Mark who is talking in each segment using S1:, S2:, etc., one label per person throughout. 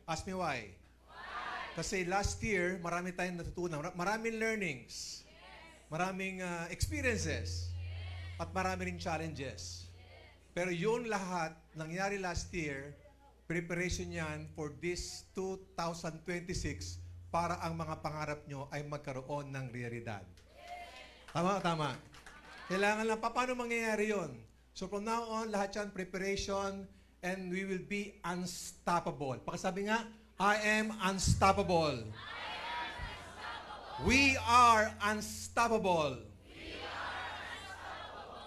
S1: Ask me why. Kasi last year, marami tayong natutunan. Maraming learnings. Maraming experiences. At marami ring challenges. Pero yun lahat, nangyari last year, preparation yan for this 2026 para ang mga pangarap nyo ay magkaroon ng realidad. Tama, tama. Kailangan lang, paano mangyayari yun? So from now on, lahat yan, preparation, and we will be unstoppable. Pakisabi nga, I am unstoppable. We are unstoppable.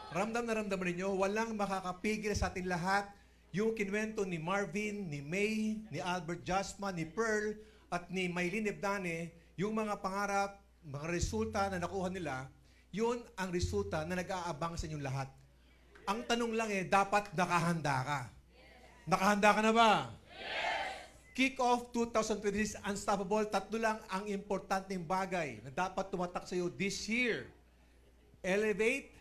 S1: Ramdam na ramdam ninyo, walang makakapigil sa ating lahat. Yung kinwento ni Marvin, ni May, ni Albert Jasma, ni Pearl, at ni Maylene Ebdane, yung mga pangarap, mga resulta na nakuha nila, yun ang resulta na nag-aabang sa inyong lahat. Ang tanong lang dapat nakahanda ka. Nakahanda ka na ba? Kick-off 2026 Unstoppable, tatlo lang ang importanteng bagay na dapat tumatak sa iyo this year. Elevate,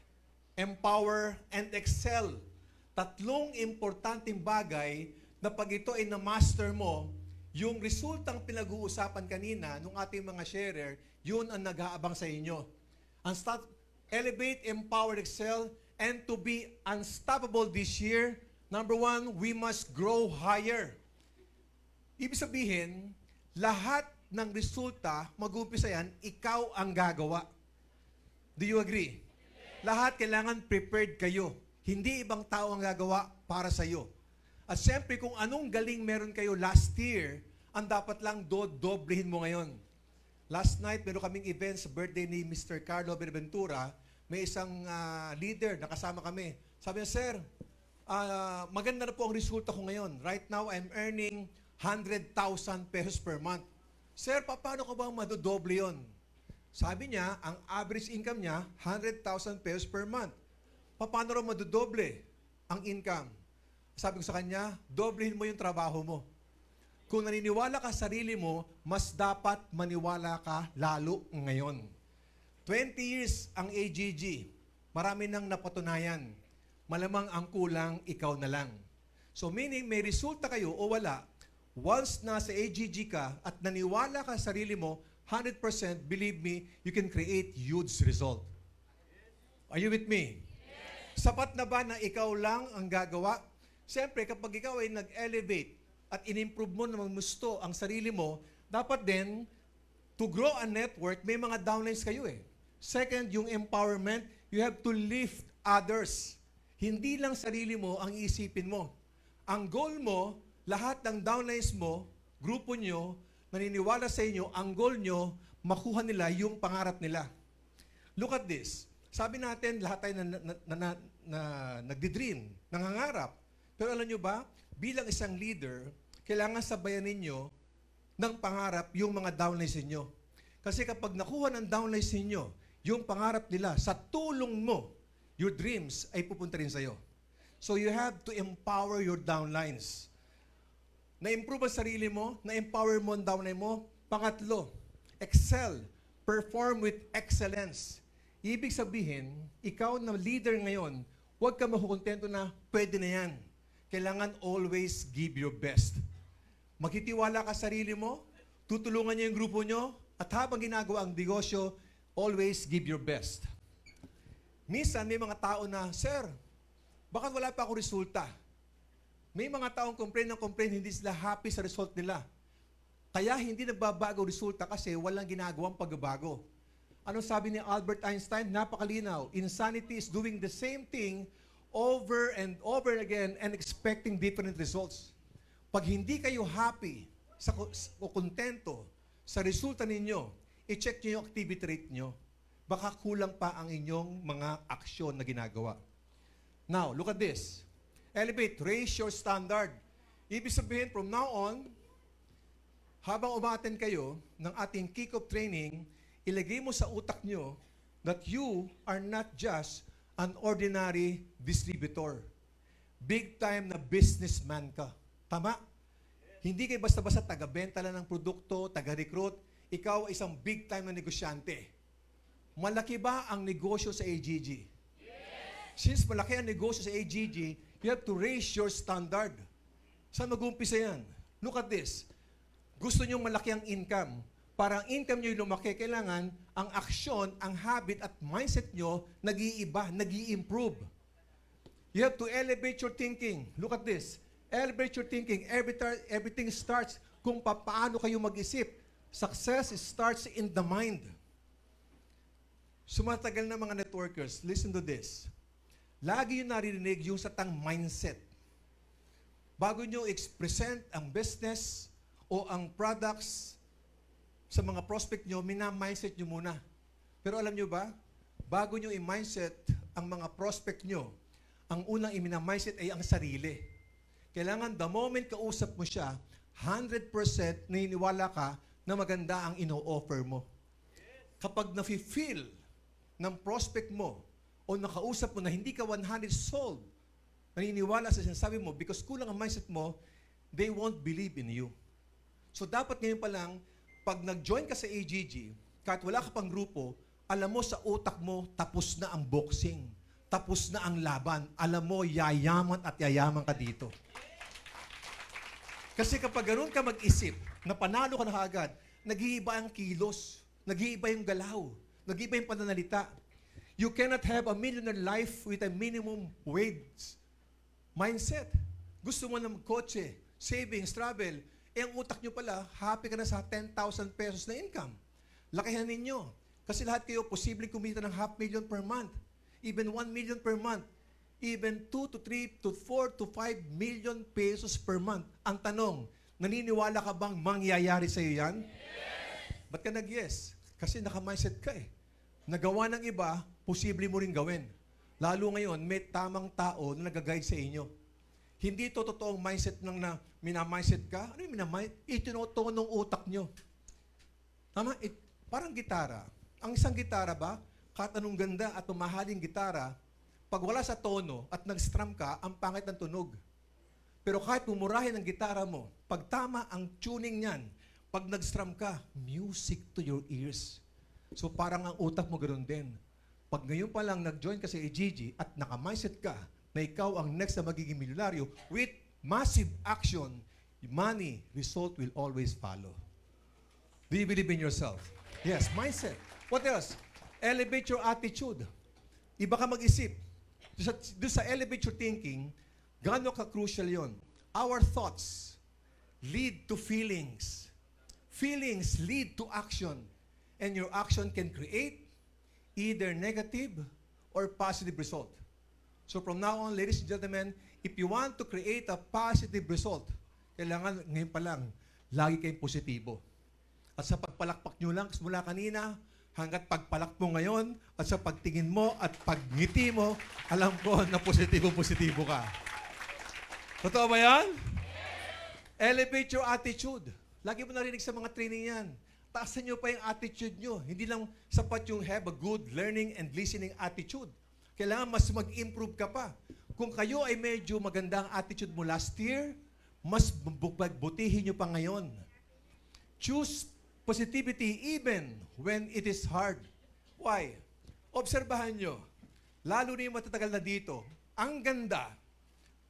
S1: empower, and excel. Tatlong importanteng bagay na pag ito ay na-master mo, yung resultang pinag-uusapan kanina nung ating mga sharer, yun ang nag-aabang sa inyo. Elevate, empower, excel, and to be unstoppable this year, number one, we must grow higher. Ibig sabihin, lahat ng resulta, mag-umpisa yan, ikaw ang gagawa. Do you agree? Lahat kailangan prepared kayo. Hindi ibang tao ang gagawa para sa iyo. At siyempre, kung anong galing meron kayo last year, ang dapat lang doblehin mo ngayon. Last night, meron kaming event sa birthday ni Mr. Carlo Benaventura. May isang leader, nakasama kami. Sabi niya, Sir, maganda na po ang resulta ko ngayon. Right now, I'm earning 100,000 pesos per month. Sir, paano ko ba madodoble yun? Sabi niya, ang average income niya, 100,000 pesos per month. Paano rin madodoble ang income? Sabi ko sa kanya, doblehin mo yung trabaho mo. Kung naniniwala ka sa sarili mo, mas dapat maniwala ka lalo ngayon. 20 years ang AGG. Marami nang napatunayan. Malamang ang kulang, ikaw na lang. So meaning, may resulta kayo o wala, once nasa AGG ka at naniwala ka sa sarili mo, 100%, believe me, you can create huge result. Are you with me? Yes. Sapat na ba na ikaw lang ang gagawa? Siyempre, kapag ikaw ay nag-elevate at in-improve mo naman gusto ang sarili mo, dapat din, to grow a network, may mga downlines kayo eh. Second, yung empowerment, you have to lift others. Hindi lang sarili mo ang iisipin mo. Ang goal mo, lahat ng downlines mo, grupo nyo, naniniwala sa inyo, ang goal nyo, makuha nila yung pangarap nila. Look at this. Sabi natin, lahat tayo nagdi-dream, nangangarap. Pero alam nyo ba, bilang isang leader, kailangan sabayan ninyo ng pangarap yung mga downlines ninyo. Kasi kapag nakuha ng downlines ninyo, yung pangarap nila, sa tulong mo, your dreams ay pupunta rin sa'yo. So you have to empower your downlines. Na-improve ang sarili mo, na-empower mo ang downline mo. Pangatlo, excel, perform with excellence. Ibig sabihin, ikaw na leader ngayon, huwag ka makukontento na pwede na yan. Kailangan always give your best. Magtitiwala ka sa sarili mo, tutulungan niyo yung grupo nyo, at habang ginagawa ang negosyo, always give your best. Minsan, may mga tao na, Sir, bakit wala pa ako resulta? May mga taong complain, hindi sila happy sa result nila. Kaya hindi nagbabago resulta kasi walang ginagawang pagbabago. Anong sabi ni Albert Einstein? Napakalinaw. Insanity is doing the same thing over and over again and expecting different results. Pag hindi kayo happy o kontento sa resulta ninyo, i-check nyo yung activity rate nyo. Baka kulang pa ang inyong mga aksyon na ginagawa. Now, look at this. Elevate, raise your standard. Ibig sabihin, from now on, habang umaten kayo ng ating kick-off training, ilagay mo sa utak nyo that you are not just an ordinary distributor. Big time na businessman ka. Tama? Hindi kayo basta-basta taga-benta lang ng produkto, taga-recruit. Ikaw ay isang big time na negosyante. Malaki ba ang negosyo sa AGG? Since malaki ang negosyo sa AGG, you have to raise your standard. Saan mag-umpisa yan? Look at this. Gusto nyo malaki ang income. Para ang income nyo lumaki, kailangan ang aksyon, ang habit at mindset nyo nag-iiba, nag-i-improve. You have to elevate your thinking. Look at this. Elevate your thinking. Everything starts kung paano kayo mag-isip. Success starts in the mind. Sumatagal na mga networkers, listen to this. Lagi yung naririnig yung satang mindset. Bago nyo present ang business o ang products sa mga prospect nyo, mina-mindset nyo muna. Pero alam nyo ba, bago nyo i-mindset ang mga prospect nyo, ang unang i-mina-mindset ay ang sarili. Kailangan the moment kausap mo siya, 100% naniniwala ka na maganda ang ino-offer mo. Kapag nafe-feel ng prospect mo o nakausap mo na hindi ka 100 sold, naniniwala sa sinasabi mo because kulang ang mindset mo, they won't believe in you. So dapat ngayon pa lang, pag nag-join ka sa AGG, kahit wala ka pang grupo, alam mo sa utak mo, tapos na ang boxing. Tapos na ang laban. Alam mo, yayaman at yayaman ka dito. Kasi kapag ganoon ka mag-isip, na panalo ka na kaagad, nag-iiba ang kilos, nag-iiba yung galaw, nag-iiba yung pananalita. You cannot have a millionaire life with a minimum wage mindset. Gusto mo na mag-kotse, savings, travel, ang utak nyo pala, happy ka na sa 10,000 pesos na income. Lakihan ninyo. Kasi lahat kayo posibleng kumita ng 500,000 per month. Even 1 million per month. Even 2 to 3 to 4 to 5 million pesos per month. Ang tanong, naniniwala ka bang mangyayari sa iyo yan? Yes! Ba't ka nag-yes? Kasi naka-mindset ka eh. Nagawa ng iba, posible mo rin gawin. Lalo ngayon, may tamang tao na nag-guide sa inyo. Hindi to totoong mindset ng na mina-mindset ka. Ano yung mina-mindset? Itinuto ng utak nyo. Tama? Parang gitara. Ang isang gitara ba, kahit anong ganda at mamahaling gitara, pag wala sa tono at nag-strum ka, ang pangit ng tunog. Pero kahit mumurahin ang gitara mo, pag tama ang tuning niyan, pag nag-strum ka, music to your ears. So parang ang utak mo ganoon din. Pag ngayon pa lang nag-join ka sa AGG at naka-mindset ka na ikaw ang next na magiging milyonaryo, with massive action, money, result will always follow. Do you believe in yourself? Yes, mindset. What else? Elevate your attitude. Iba ka mag-isip. Doon sa elevate your thinking, gaano ka-crucial yon? Our thoughts lead to feelings. Feelings lead to action. And your action can create either negative or positive result. So from now on, ladies and gentlemen, if you want to create a positive result, kailangan ngayon pa lang, lagi kayong positibo. At sa pagpalakpak nyo lang, mula kanina, hanggat pagpalak mo ngayon, at sa pagtingin mo at pagngiti mo, alam ko na positibo-positibo ka. Totoo ba yan? Elevate your attitude. Lagi mo narinig sa mga training yan. Taasan nyo pa yung attitude nyo. Hindi lang sapat yung have a good learning and listening attitude. Kailangan mas mag-improve ka pa. Kung kayo ay medyo maganda ang attitude mo last year, mas butihin nyo pa ngayon. Choose positivity even when it is hard. Why? Obserbahan nyo. Lalo na yung matatagal na dito. Ang ganda,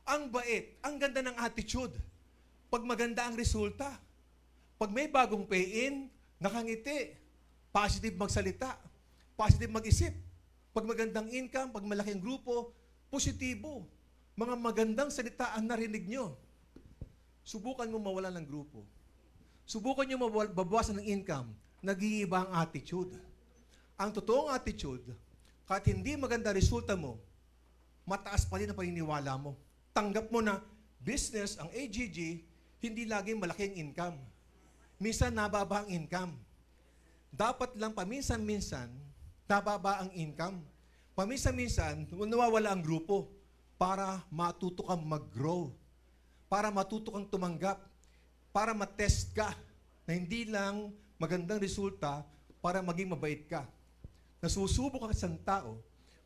S1: ang bait, ang ganda ng attitude. Pag maganda ang resulta, pag may bagong pay-in, nakangiti, positive magsalita, positive mag-isip. Pag magandang income, pag malaking grupo, positibo. Mga magandang salita ang narinig nyo. Subukan mo mawalan ng grupo. Subukan nyo mabawasan ng income, nag-iiba ang attitude. Ang totoong attitude, kahit hindi maganda resulta mo, mataas pa rin ang paniniwala mo. Tanggap mo na business, ang AGG, hindi laging malaking income. Minsan nababa ang income. Dapat lang paminsan-minsan, nababa ang income. Paminsan-minsan, nawawala ang grupo para matuto kang mag-grow, para matuto kang tumanggap, para matest ka na hindi lang magandang resulta para maging mabait ka. Nasusubok ka sa tao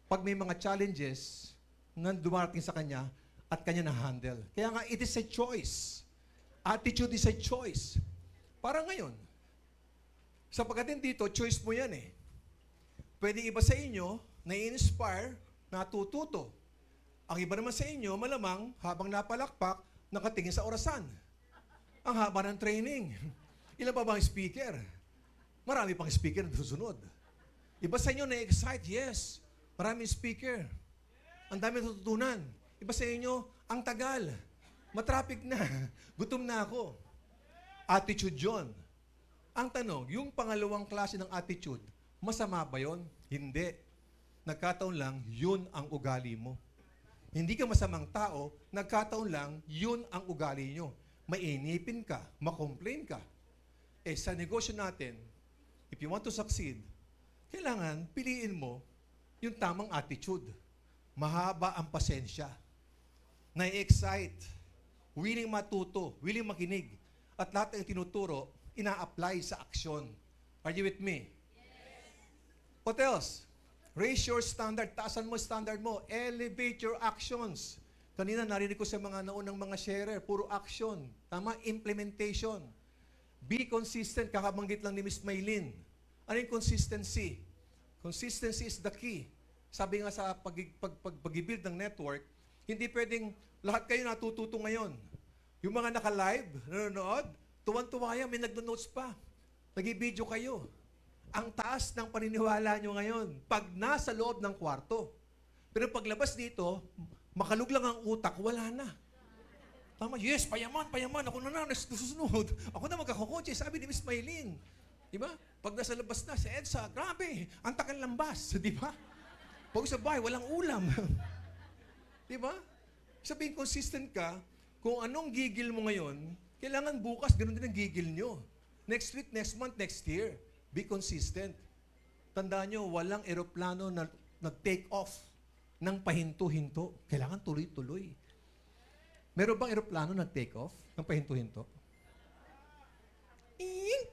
S1: pag may mga challenges na dumarating sa kanya at kanya na-handle. Kaya nga, it is a choice. Attitude is a choice. Para ngayon, sapagkat dito, choice mo yan eh. Pwede iba sa inyo, na-inspire, natututo. Ang iba naman sa inyo, malamang, habang napalakpak, nakatingin sa orasan. Ang haba ng training. Ilan pa bang speaker? Marami pang speaker na susunod. Iba sa inyo na-excite, yes. Maraming speaker. Ang dami natutunan. Iba sa inyo, ang tagal. Matraffic na. Gutom na ako. Attitude yon. Ang tanong, yung pangalawang klase ng attitude, masama ba yon? Hindi. Nagkataon lang, yun ang ugali mo. Hindi ka masamang tao, nagkataon lang, yun ang ugali nyo. Mainipin ka, makomplain ka. Eh, sa negosyo natin, if you want to succeed, kailangan piliin mo yung tamang attitude. Mahaba ang pasensya. Na-excite. Willing matuto. Willing makinig. At lahat ng tinuturo, ina-apply sa aksyon. Are you with me? Yes. What else? Raise your standard. Taasan mo standard mo. Elevate your actions. Kanina narinig ko sa mga naunang mga sharer, puro action. Tama? Implementation. Be consistent. Kakabanggit lang ni Miss Maylin. Ano yung consistency? Consistency is the key. Sabi nga sa pag-build ng network, hindi pwedeng lahat kayo natututo ngayon. Yung mga naka-live, nanonood, tuwan-tuwa yan, may nagno-notes pa. Nag-video kayo. Ang taas ng paniniwala nyo ngayon, pag nasa loob ng kwarto. Pero paglabas dito, makalug lang ang utak, wala na. Tama, yes, payaman, ako na susunod. Ako na magkakakotse, sabi ni Miss Maylin. Diba? Pag nasa labas na, si Edsa, grabe, ang takal lambas. Diba? Pag sa bahay, walang ulam. Diba? Sabihin, consistent ka, kung anong gigil mo ngayon, kailangan bukas, ganun din ang gigil nyo. Next week, next month, next year. Be consistent. Tandaan nyo, walang eroplano na nag-take off ng pahinto-hinto. Kailangan tuloy-tuloy. Meron bang eroplano nag-take off ng pahinto-hinto? Ing!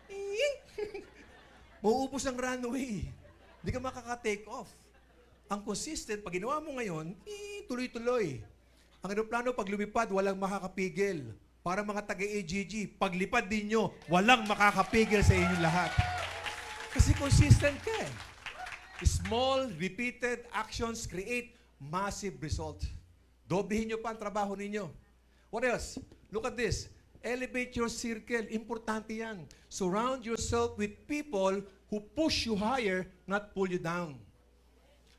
S1: Ing! Mauubos ang runway. Hindi ka makaka-take off. Ang consistent, pag ginawa mo ngayon, tuloy-tuloy. Ang eroplano, pag lumipad, walang makakapigil. Para mga taga-AGG, paglipad din nyo, walang makakapigil sa inyo lahat. Kasi consistent ka eh. Small, repeated actions create massive result. Doblehin nyo pa ang trabaho ninyo. What else? Look at this. Elevate your circle. Importante yan. Surround yourself with people who push you higher, not pull you down.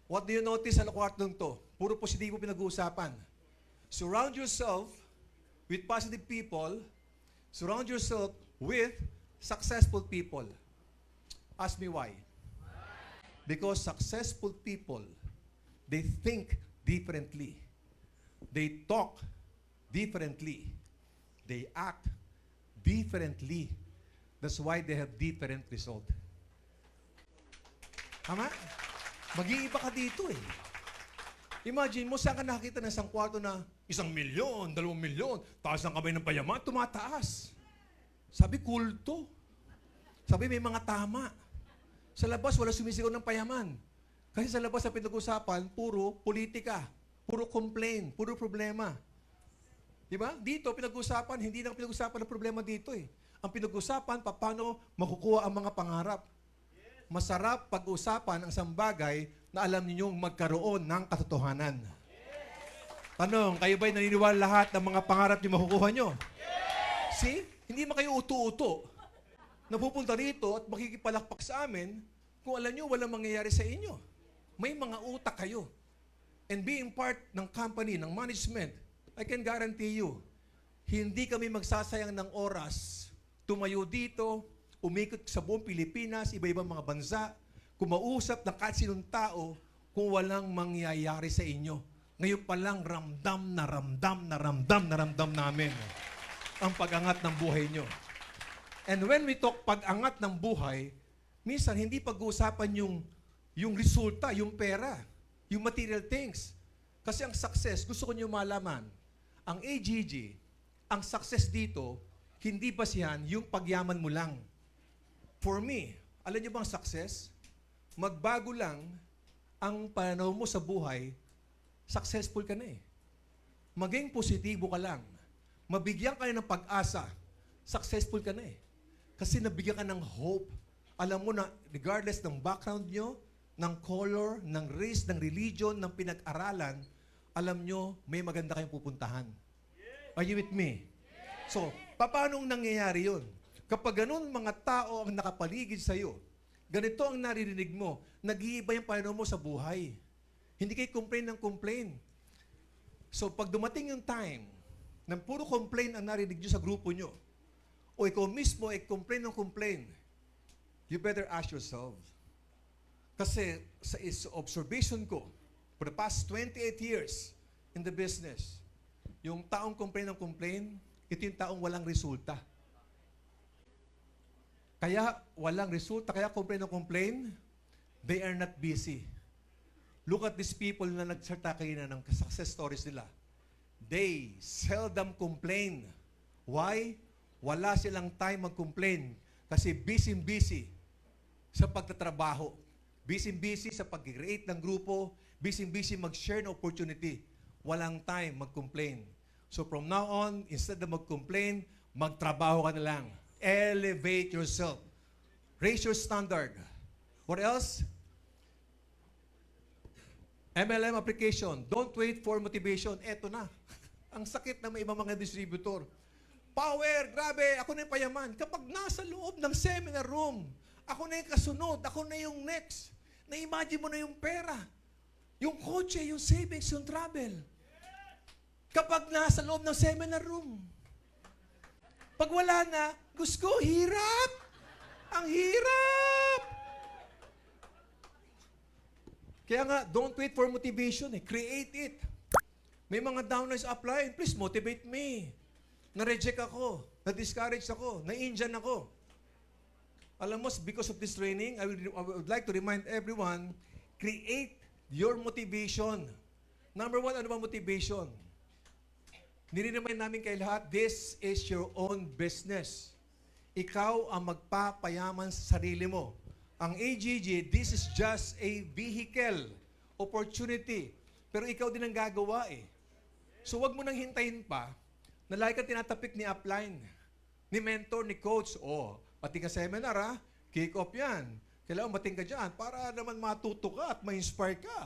S1: What do you notice sa kwartong to? Puro positibo pinag-uusapan. Surround yourself with positive people. Surround yourself with successful people. Ask me why. Because successful people, they think differently. They talk differently. They act differently. That's why they have different result. Tama? Mag-iiba ka dito eh. Imagine mo, saan ka nakakita ng isang kwarto na 1,000,000, 2,000,000, taas ng kamay ng payaman, tumataas. Sabi, kulto. Sabi, may mga tama. Sa labas, wala sumisigaw ng payaman. Kasi sa labas, sa pinag-usapan, puro politika, puro complain, puro problema. Diba? Dito, pinag-usapan, hindi na pinag-usapan ng problema dito eh. Ang pinag-usapan, paano makukuha ang mga pangarap. Masarap pag-usapan ang isang bagay na alam ninyong magkaroon ng katotohanan. Tanong, kayo ba'y naniniwala lahat ng mga pangarap niyo makukuha nyo? See? Hindi man kayo uto-uto. Napupunta rito at makikipalakpak sa amin kung alam nyo walang mangyayari sa inyo. May mga utak kayo. And being part ng company, ng management, I can guarantee you, hindi kami magsasayang ng oras tumayo dito, umikot sa buong Pilipinas, iba-ibang mga bansa, kumausap ng kahit sinong tao kung walang mangyayari sa inyo. Ngayon pa lang, ramdam namin ang pag-angat ng buhay nyo. And when we talk pag-angat ng buhay, minsan hindi pag-uusapan yung resulta, yung pera, yung material things. Kasi ang success, gusto ko nyo malaman, ang AGG, ang success dito, hindi basihan yung pagyaman mo lang. For me, alam nyo bang success? Magbago lang ang pananaw mo sa buhay, successful ka na eh. Maging positibo ka lang. Mabigyan ka na ng pag-asa, successful ka na eh. Kasi nabigyan ka ng hope. Alam mo na, regardless ng background nyo, ng color, ng race, ng religion, ng pinag-aralan, alam nyo, may maganda kayong pupuntahan. Are you with me? So, Paano nangyayari yun? Kapag ganun mga tao ang nakapaligid sa iyo, ganito ang naririnig mo, nag-iiba yung paano mo sa buhay. Hindi kayo complain ng complain. So pag dumating yung time, nang puro complain ang narinig nyo sa grupo nyo, o ikaw mismo ay complain ng complain, you better ask yourself. Kasi sa observation ko, for the past 28 years in the business, yung taong complain ng complain, ito yung taong walang resulta. Kaya walang resulta, kaya complain ng complain, they are not busy. Look at these people na nagsalta kayo na ng success stories nila. They seldom complain. Why? Wala silang time mag-complain kasi busy-busy sa pagtatrabaho. Busy-busy sa pag-create ng grupo. Busy-busy mag-share ng opportunity. Walang time mag-complain. So from now on, instead na mag-complain, magtrabaho ka na lang. Elevate yourself. Raise your standard. What else? MLM application. Don't wait for motivation. Eto na. Ang sakit na may ibang mga distributor. Power, grabe, ako na yung payaman. Kapag nasa loob ng seminar room, ako na yung kasunod, ako na yung next. Na-imagine mo na yung pera. Yung kotse, yung savings, yung travel. Kapag nasa loob ng seminar room. Pag wala na, gusto, hirap. Ang hirap. Kaya nga, don't wait for motivation. Create it. May mga downlines upline. Please motivate me. Na-reject ako. Na-discourage ako. Na-injan ako. Alam mo, because of this training, I would like to remind everyone, create your motivation. Number one, ano ba motivation? Nire-remind namin kay lahat, this is your own business. Ikaw ang magpapayaman sa sarili mo. Ang AGG, this is just a vehicle, opportunity. Pero ikaw din ang gagawa eh. So wag mo nang hintayin pa na lagi kang tinatapik ni upline, ni mentor, ni coach. Oh, pati ka seminar ha, kick off yan. Kailangan mating ka dyan para naman matuto ka at ma-inspire ka.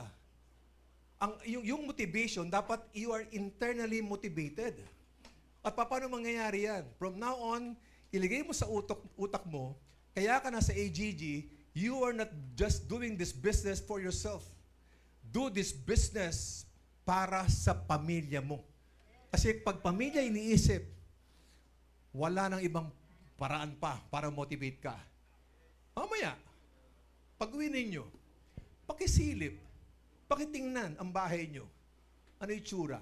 S1: Yung motivation, dapat you are internally motivated. At paano mangyayari yan? From now on, iligay mo sa utak mo, kaya ka na sa AGG, you are not just doing this business for yourself. Do this business para sa pamilya mo. Kasi pag pamilya iniisip, wala nang ibang paraan pa para motivate ka. Mamaya, pag-uwi ninyo, pakisilip, pakitingnan ang bahay nyo. Ano yung tsura?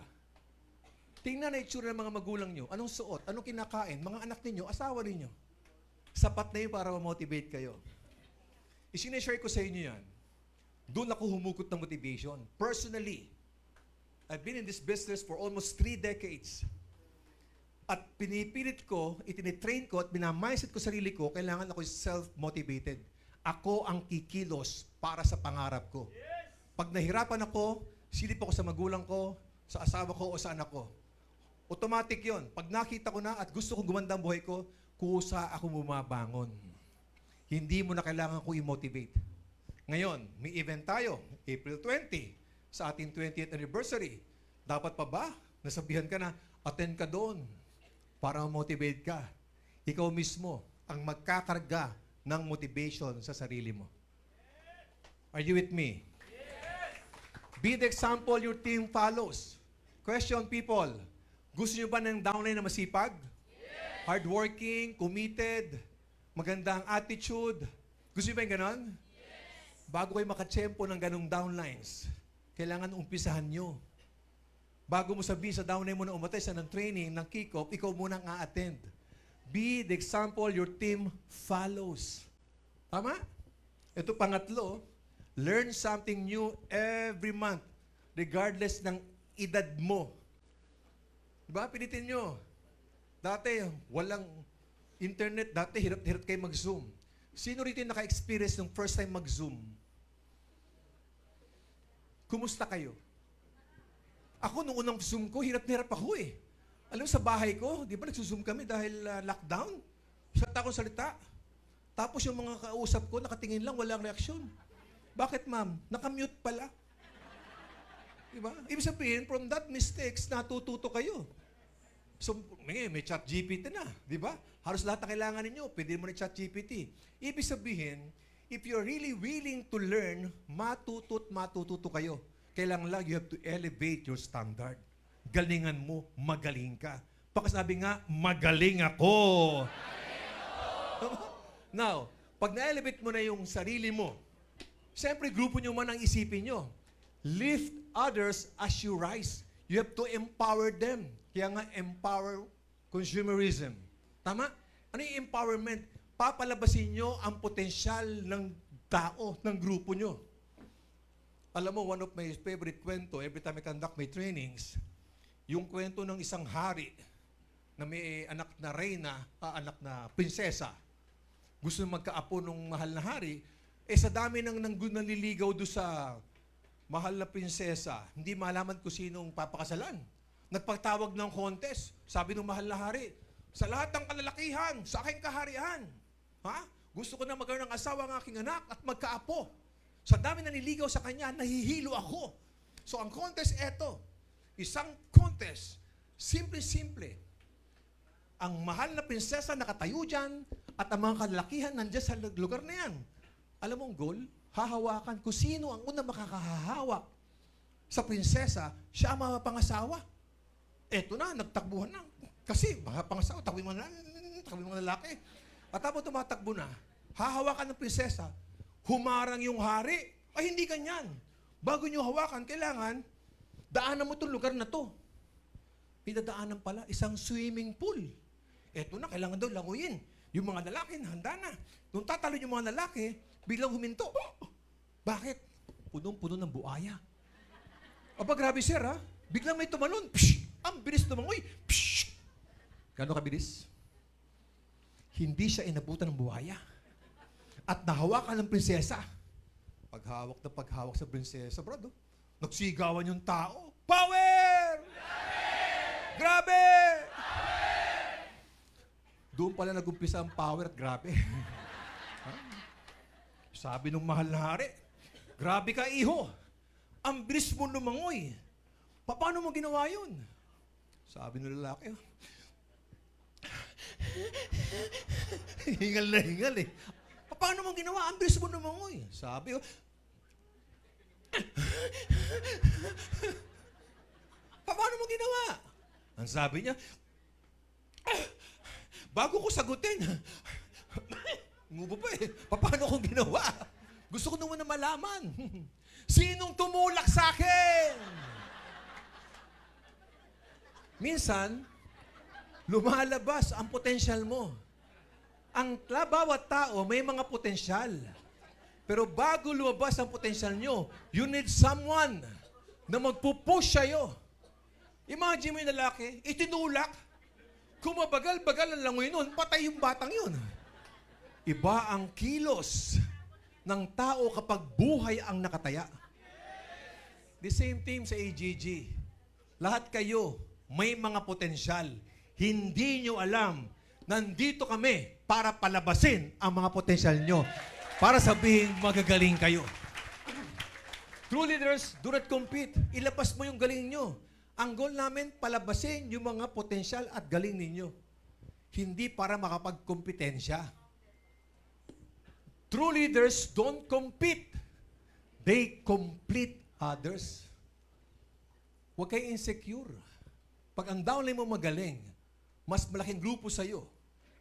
S1: Tingnan na yung tsura ng mga magulang nyo. Anong suot? Anong kinakain? Mga anak ninyo, asawa ninyo. Sapat na yun para ma-motivate kayo. Isineshare ko sa inyo yan. Doon ako humugot ng motivation. Personally, I've been in this business for almost 3 decades. At pinipilit ko, itinitrain ko at minamindset ko sarili ko, kailangan ako self-motivated. Ako ang kikilos para sa pangarap ko. Pag nahirapan ako, silip ako sa magulang ko, sa asawa ko o sa anak ko. Automatic yon. Pag nakita ko na at gusto kong gumanda ang buhay ko, kusa ako bumabangon. Hindi mo na kailangan ko i-motivate. Ngayon, may event tayo, April 20, sa ating 20th anniversary. Dapat pa ba? Nasabihan ka na, attend ka doon para motivate ka. Ikaw mismo ang magkakarga ng motivation sa sarili mo. Are you with me? Be the example your team follows. Question, people. Gusto nyo ba ng downline na masipag? Yes. Hardworking, committed, magandang attitude? Gusto nyo ba yung ganon? Yes. Bago kayo makatsempo ng ganong downlines, kailangan umpisahan nyo. Bago mo sabihin sa downline mo na umatay sa ng training, ng kick-off, ikaw muna ang a-attend. Be the example your team follows. Tama? Ito pangatlo, learn something new every month, regardless ng edad mo. Diba? Pilitin nyo. Dati, walang internet. Dati, hirap-hirap kayo mag-Zoom. Sino rito yung naka-experience ng first time mag-Zoom? Kumusta kayo? Ako, nung unang Zoom ko, hirap-hirap ako eh. Alam mo, sa bahay ko, di ba nagsuzoom kami dahil lockdown? Salita akong salita. Tapos yung mga kausap ko, nakatingin lang, walang reaksyon. Bakit, ma'am? Nakamute pala. Diba? Ibig sabihin, from that mistakes, natututo kayo. So, may chat GPT na, di ba? Halos lahat na kailangan ninyo, pwede mo na chat GPT. Ibig sabihin, if you're really willing to learn, matututo kayo. Kailangan lang, you have to elevate your standard. Galingan mo, magaling ka. Pagkasabi nga, magaling ako. Now, pag na-elevate mo na yung sarili mo, siyempre, grupo nyo man ang isipin nyo. Lift others as you rise. You have to empower them. Kaya nga, empower consumerism. Tama? Ano yung empowerment? Papalabasin nyo ang potensyal ng tao, ng grupo nyo. Alam mo, one of my favorite kwento, every time I conduct my trainings, yung kwento ng isang hari na may anak na reyna, anak na prinsesa, gusto magkaapo ng mahal na hari, sa dami ng naliligaw doon sa mahal na prinsesa, hindi malaman kung sinong papakasalan. Nagpagtawag ng contest, sabi ng mahal na hari, sa lahat ng kalalakihan, sa aking kaharian, gusto ko na magkaroon ng asawa ng aking anak at magkaapo. Sa dami na nililigaw sa kanya, nahihilo ako. So ang contest eto, isang contest, simple-simple. Ang mahal na prinsesa nakatayo dyan at ang mga kalalakihan nandiyan sa lugar na yan. Alam mo ang goal? Hahawakan kung sino ang unang makakahawak sa prinsesa, siya ang mapapangasawa. Eto na, nagtakbuhan na. Kasi, mapapangasawa, takbuhin mo na lalaki. At tapos tumatakbo na, hahawakan ng prinsesa, humarang yung hari. Ay, hindi ganyan. Bago nyo hawakan, kailangan, daanan mo itong lugar na to. Pinadaanan pala, isang swimming pool. Eto na, kailangan daw languyin. Yung mga lalaki, handa na. Nung tatalo yung mga lalaki, biglang huminto. Bakit? Punong-puno ng buaya. Aba, grabe sir ha. Biglang may tumalon. Psh! Ang bilis tumangoy. Psh! Gano'ng kabilis? Hindi siya inabutan ng buhaya. At nahawakan ng prinsesa. Paghawak sa prinsesa, bro, nagsigawan yung tao. Power! Grabe! Doon pala nag-umpisa ang power at grabe. Sabi nung mahal na hari, grabe ka, iho. Ang bilis mo lumangoy. Paano mo ginawa yun? Sabi ng lalaki, hingal na hingal eh. Paano mo ginawa? Ang bilis mo lumangoy. Sabi, paano mo ginawa? Ang sabi niya, bago ko sagutin, ngubo pa eh, paano ko ginawa? Gusto ko naman na malaman. Sinong tumulak sa akin? Minsan, lumalabas ang potensyal mo. Bawat tao may mga potensyal. Pero bago lumabas ang potensyal nyo, you need someone na magpupush sa'yo. Imagine mo yung lalaki, itinulak. Kung mabagal-bagal ang langoy nun, patay yung batang yun. Iba ang kilos ng tao kapag buhay ang nakataya. The same team sa AGG. Lahat kayo may mga potensyal. Hindi nyo alam, nandito kami para palabasin ang mga potensyal nyo. Para sabihin, magagaling kayo. True leaders do not compete. Ilabas mo yung galing nyo. Ang goal namin, palabasin yung mga potensyal at galing ninyo. Hindi para makapagkompetensya. True leaders don't compete. They complete others. Huwag kayo insecure. Pag ang downline mo magaling, mas malaking grupo sa'yo,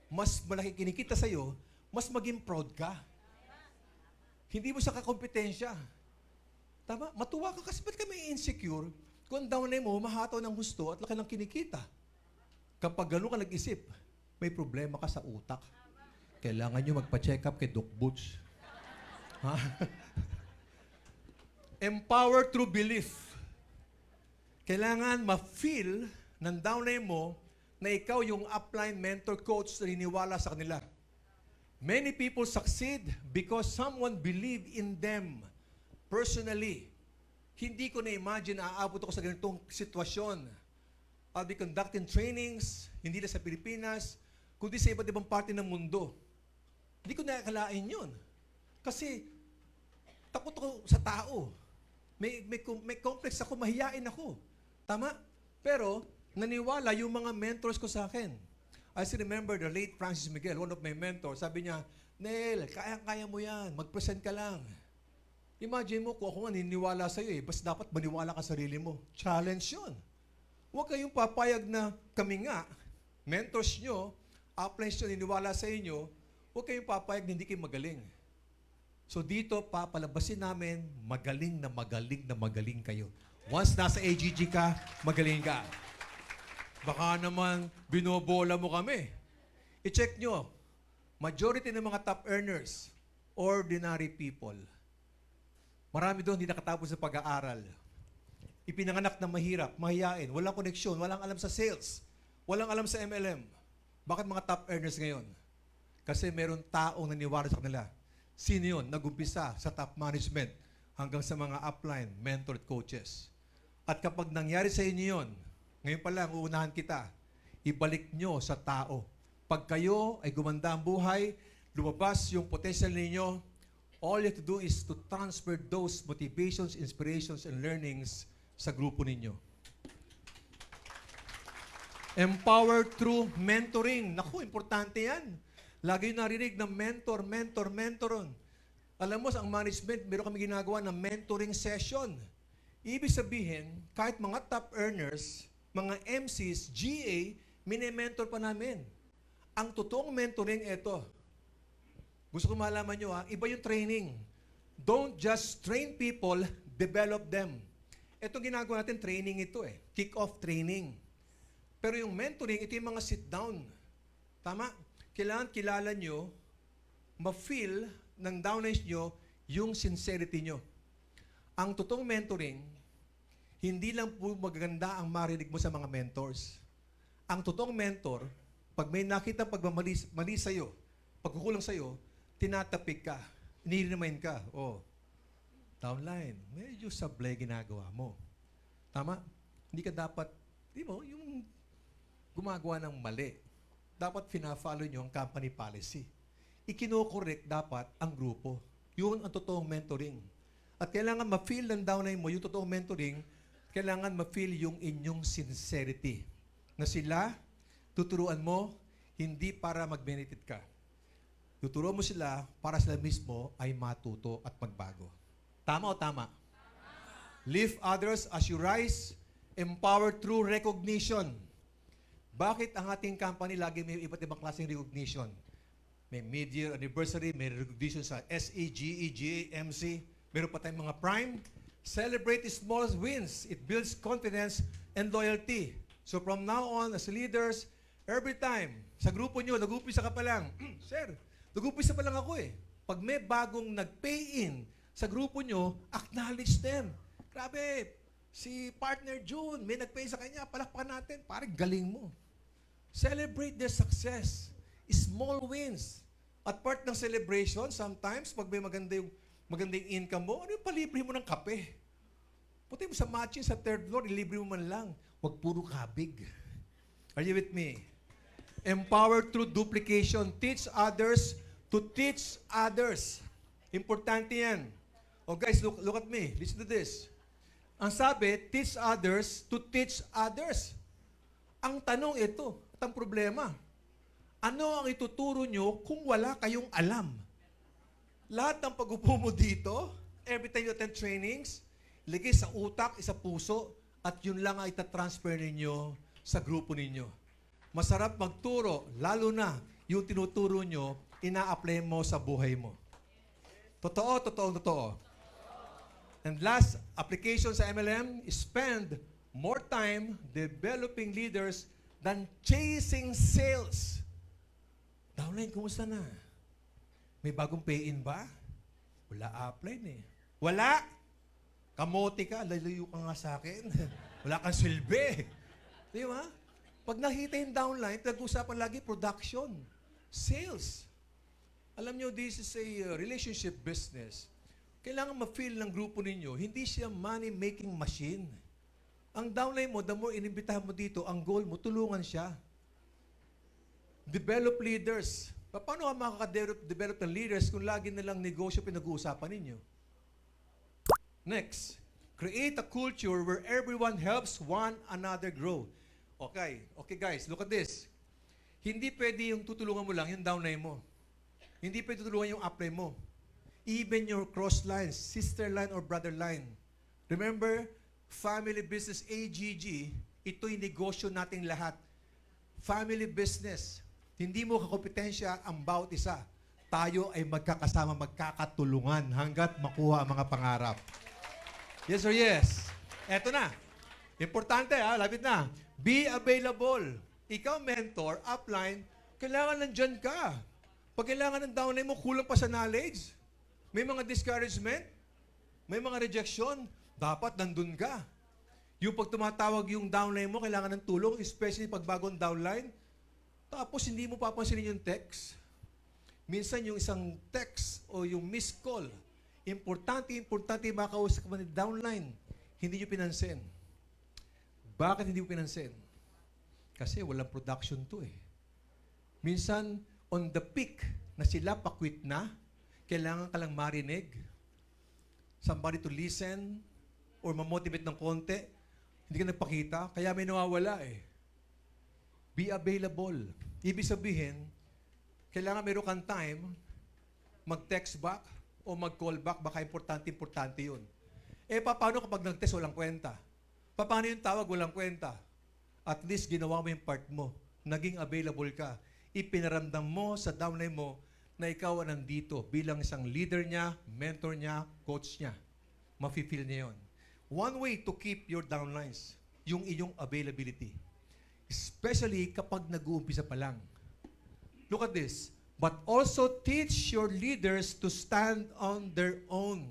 S1: mas malaking kinikita sa'yo, mas maging proud ka. Hindi mo sa kakompetensya. Tama? Matuwa ka kasi ba't ka may insecure kung ang downline mo mahataw ng gusto at laki ng kinikita? Kapag gano'n ka nag-isip, may problema ka sa utak. Kailangan nyo magpa-check up kay Doc Butch. Ha? Empower through belief. Kailangan ma-feel ng downline mo na ikaw yung upline mentor coach na niniwala sa kanila. Many people succeed because someone believed in them personally. Hindi ko na-imagine na aabot ako sa ganitong sitwasyon. I'll be conducting trainings, hindi na sa Pilipinas, kundi sa iba't ibang parte ng mundo. Hindi ko nakakalain yun. Kasi takot ako sa tao. May complex ako, mahiyain ako. Tama? Pero, naniwala yung mga mentors ko sa akin. I still remember the late Francis Miguel, one of my mentors, sabi niya, Nel, kaya-kaya mo yan, mag-present ka lang. Imagine mo kung ako nga niniwala sa'yo basta dapat maniwala ka sa sarili mo. Challenge yun. Huwag kayong papayag na kami nga, mentors nyo, uplines nyo, niniwala sa inyo, huwag kayong papayag na hindi kayo magaling. So dito, papalabasin namin, magaling na magaling na magaling kayo. Once nasa AGG ka, magaling ka. Baka naman binobola mo kami. I-check nyo, majority ng mga top earners, ordinary people. Marami doon hindi nakatapos sa pag-aaral. Ipinanganak na mahirap, mahiyain, walang koneksyon, walang alam sa sales, walang alam sa MLM. Bakit mga top earners ngayon? Kasi meron taong naniwala sa kanila. Sino yun? Nag-umpisa sa top management hanggang sa mga upline, mentor at coaches. At kapag nangyari sa inyo yun, ngayon pa lang, uunahan kita, ibalik nyo sa tao. Pag kayo ay gumanda ang buhay, lumabas yung potential ninyo, all you have to do is to transfer those motivations, inspirations, and learnings sa grupo ninyo. Empower through mentoring. Naku, importante yan. Lagi yung narinig na mentor. Alam mo, sa management, meron kami ginagawa na mentoring session. Ibig sabihin, kahit mga top earners, mga MCs, GA, mini-mentor pa namin. Ang totoong mentoring, ito. Gusto ko malaman nyo, iba yung training. Don't just train people, develop them. Itong ginagawa natin, training ito Kick-off training. Pero yung mentoring, ito yung mga sit-down. Tama? Kailangan kilala nyo, ma-feel ng downlines nyo yung sincerity nyo. Ang totoong mentoring, hindi lang po magaganda ang marinig mo sa mga mentors. Ang totoong mentor, pag may nakita pagmamali sa'yo, pagkukulang sa'yo, tinatapik ka, nire-remind ka, downline, medyo sablay ginagawa mo. Tama? Hindi ka dapat, di mo, yung gumagawa ng mali. Dapat fina-follow nyo ang company policy. Ikino-correct dapat ang grupo. Yun ang totoong mentoring. At kailangan ma-feel ng downline mo, yung totoong mentoring, kailangan ma-feel yung inyong sincerity. Na sila, tuturuan mo, hindi para mag-benefit ka. Tuturuan mo sila para sila mismo ay matuto at magbago. Tama o tama? Lift others as you rise, empower through recognition. Bakit ang ating company lagi may iba't ibang klaseng recognition? May mid-year anniversary, may recognition sa SE, GE, GA, MC. Meron pa tayong mga prime. Celebrate the small wins. It builds confidence and loyalty. So from now on, as leaders, every time, sa grupo nyo, nag-upisa ka pa lang, Sir, nag-upisa pa lang ako Pag may bagong nag-pay-in sa grupo nyo, acknowledge them. Grabe, si partner June, may nag-pay sa kanya, palakpakan natin, parang galing mo. Celebrate their success. Small wins. At part ng celebration, sometimes, pag may magandang income mo, ano yung palibre mo ng kape? Puti mo sa matching sa third floor, ilibre mo man lang. Huwag puro kabig. Are you with me? Empower through duplication. Teach others to teach others. Importante yan. Oh guys, look at me. Listen to this. Ang sabi, teach others to teach others. Ang tanong ito, at ang problema, ano ang ituturo nyo kung wala kayong alam? Lahat ng pag-upo mo dito, every time you attend trainings, ligay sa utak, sa puso, at yun lang ay itatransfer ninyo sa grupo ninyo. Masarap magturo, lalo na yung tinuturo nyo, ina-apply mo sa buhay mo. Totoo. And last, application sa MLM, spend more time developing leaders than chasing sales. Downline, kumusta na? May bagong pay-in ba? Wala upline Wala? Kamote ka, lalayo ka nga sa akin. Wala kang silbi. Di ba? Pag nakita yung downline, nag-usapan lagi production, sales. Alam nyo, this is a relationship business. Kailangan ma-feel ng grupo ninyo, hindi siya money-making machine. Ang downline mo, the more inimbitahan mo dito, ang goal mo, tulungan siya. Develop leaders. Paano ka makaka-develop ng leaders kung lagi nilang negosyo pinag-uusapan ninyo? Next, create a culture where everyone helps one another grow. Okay guys, look at this. Hindi pwede yung tutulungan mo lang yung downline mo. Hindi pwede tutulungan yung upline mo. Even your cross lines, sister line or brother line. Remember, family business AGG, ito'y negosyo nating lahat. Family business. Hindi mo kakompetensya ang bawat isa. Tayo ay magkakasama, magkakatulungan hanggat makuha ang mga pangarap. Yes or yes? Eto na. Importante lapit na. Be available. Ikaw, mentor, upline, kailangan nandyan ka. Pag kailangan ng downline mo, kulang pa sa knowledge. May mga discouragement, may mga rejection, dapat nandun ka. Yung pag tumatawag yung downline mo, kailangan ng tulong, especially pag bagong downline, tapos hindi mo papansinin yung text. Minsan yung isang text o yung missed call, importante makausap ka ni downline, hindi nyo pinansin. Bakit hindi mo pinansin? Kasi walang production to eh. Minsan, on the peak na sila pakwit na, kailangan ka lang marinig, somebody to listen, or mamotivate ng konti, hindi ka nagpakita, kaya may nawawala eh. Be available. Ibig sabihin, kailangan meron kang time, mag-text back, o mag-call back, baka importante yun. Paano kapag nag-text walang kwenta? Paano yung tawag walang kwenta? At least ginawa mo yung part mo. Naging available ka. Ipinaramdam mo sa downline mo na ikaw ang nandito bilang isang leader niya, mentor niya, coach niya. Mafe-feel niya yun. One way to keep your downlines, yung iyong availability. Especially kapag nag-uumpisa pa lang. Look at this. But also teach your leaders to stand on their own.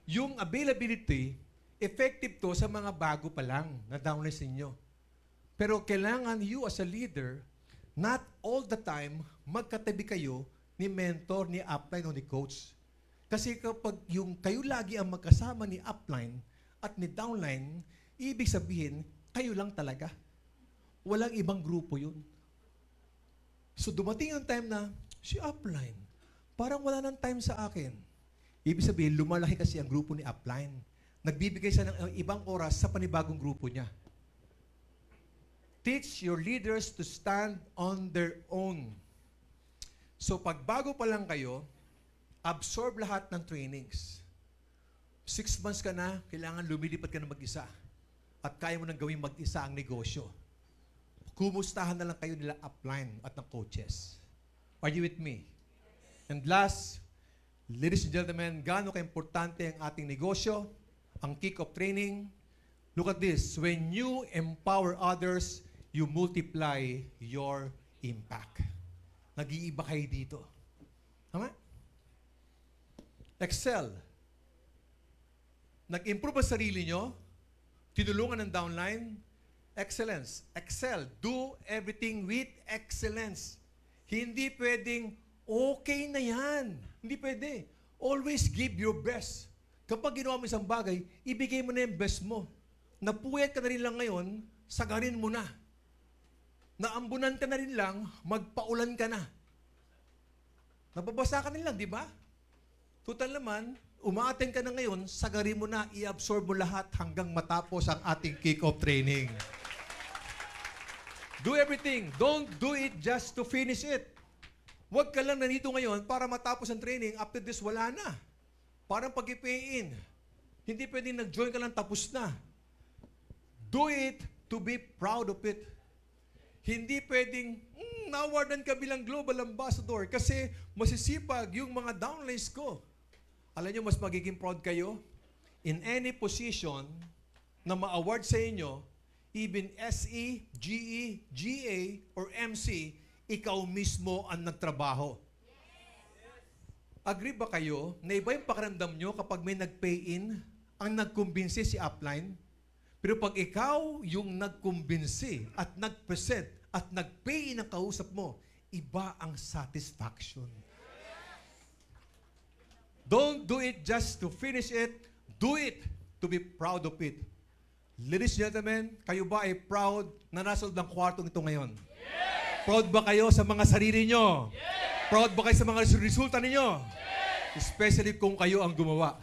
S1: Yung availability, effective to sa mga bago pa lang na downlines ninyo. Pero kailangan you as a leader, not all the time, magkatabi kayo ni mentor, ni upline o ni coach. Kasi kapag yung kayo lagi ang magkasama ni upline at ni downline, ibig sabihin, kayo lang talaga. Walang ibang grupo yun. So dumating yung time na, si upline, parang wala nang time sa akin. Ibig sabihin, lumalaki kasi ang grupo ni upline. Nagbibigay siya ng ibang oras sa panibagong grupo niya. Teach your leaders to stand on their own. So pag bago pa lang kayo, absorb lahat ng trainings. 6 months ka na, kailangan lumilipat ka na mag-isa. At kaya mo nang gawin mag-isa ang negosyo. Kumustahan na lang kayo nila upline at ng coaches. Are you with me? And last, ladies and gentlemen, gaano ka-importante ang ating negosyo, ang kick-off training. Look at this. When you empower others, you multiply your impact. Nag-iiba kayo dito. Tama? Excel. Nag-improve ang sarili nyo, tinulungan ng downline, excellence. Excel. Do everything with excellence. Hindi pwedeng, okay na yan. Hindi pwede. Always give your best. Kapag ginawa mo isang bagay, ibigay mo na yung best mo. Napuyat ka na rin lang ngayon, sagarin mo na. Naambunan ka na rin lang, magpaulan ka na. Nababasa ka na lang, di ba? Total naman, umaattend ka na ngayon, sagarin mo na, i-absorb mo lahat hanggang matapos ang ating kick-off training. Do everything. Don't do it just to finish it. Huwag ka lang nandito ngayon para matapos ang training, after this, wala na. Parang pag-i-pay in. Hindi pwedeng nag-join ka lang tapos na. Do it to be proud of it. Hindi pwedeng, na-awardan ka bilang global ambassador kasi masisipag yung mga downlines ko. Alam nyo, mas magiging proud kayo in any position na ma-award sa inyo, even SE, GE, GA, or MC, ikaw mismo ang nagtrabaho. Agree ba kayo na iba yung pakiramdam nyo kapag may nag-pay-in, ang nagkumbinsi si upline? Pero pag ikaw yung nagkumbinsi at nag-present at nag-pay-in ang kausap mo, iba ang satisfaction. Don't do it just to finish it. Do it to be proud of it. Ladies and gentlemen, kayo ba ay proud na nasa loob ng kwartong ito ngayon? Yes! Proud ba kayo sa mga sarili nyo? Yes! Proud ba kayo sa mga resulta ninyo? Yes! Especially kung kayo ang gumawa.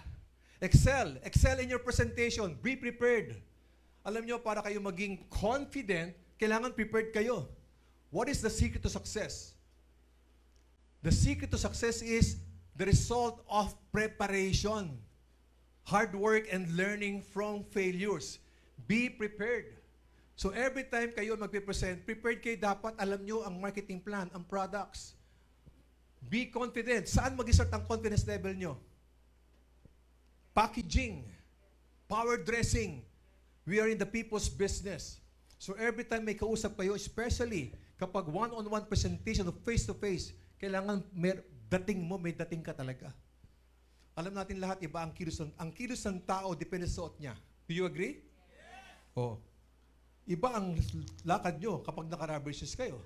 S1: Excel. Excel in your presentation. Be prepared. Alam nyo, para kayo maging confident kailangan prepared kayo. What is the secret to success? The secret to success is the result of preparation. Hard work and learning from failures. Be prepared. So every time kayo magpipresent, prepared kayo dapat, alam nyo ang marketing plan, ang products. Be confident. Saan mag-start ang confidence level nyo? Packaging, power dressing. We are in the people's business. So every time may kausap kayo, especially kapag one-on-one presentation of face-to-face, kailangan dating mo, may dating ka talaga. Alam natin lahat, iba ang kilos ng tao, depende sa suot niya. Do you agree? Yes. Oh. Iba ang lakad nyo kapag naka-rubber shoes kayo.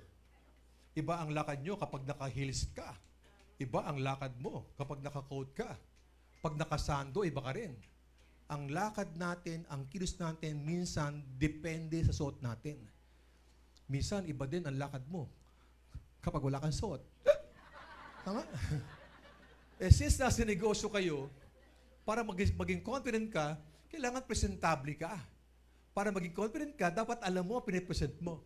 S1: Iba ang lakad nyo kapag naka-heels ka. Iba ang lakad mo kapag naka-coat ka. Pag nakasando, iba ka rin. Ang lakad natin, ang kilos natin, minsan, depende sa suot natin. Minsan, iba din ang lakad mo kapag wala kang suot. Tama? Since nasa negosyo kayo, para maging confident ka, kailangan presentable ka. Para maging confident ka, dapat alam mo ang pinipresent mo.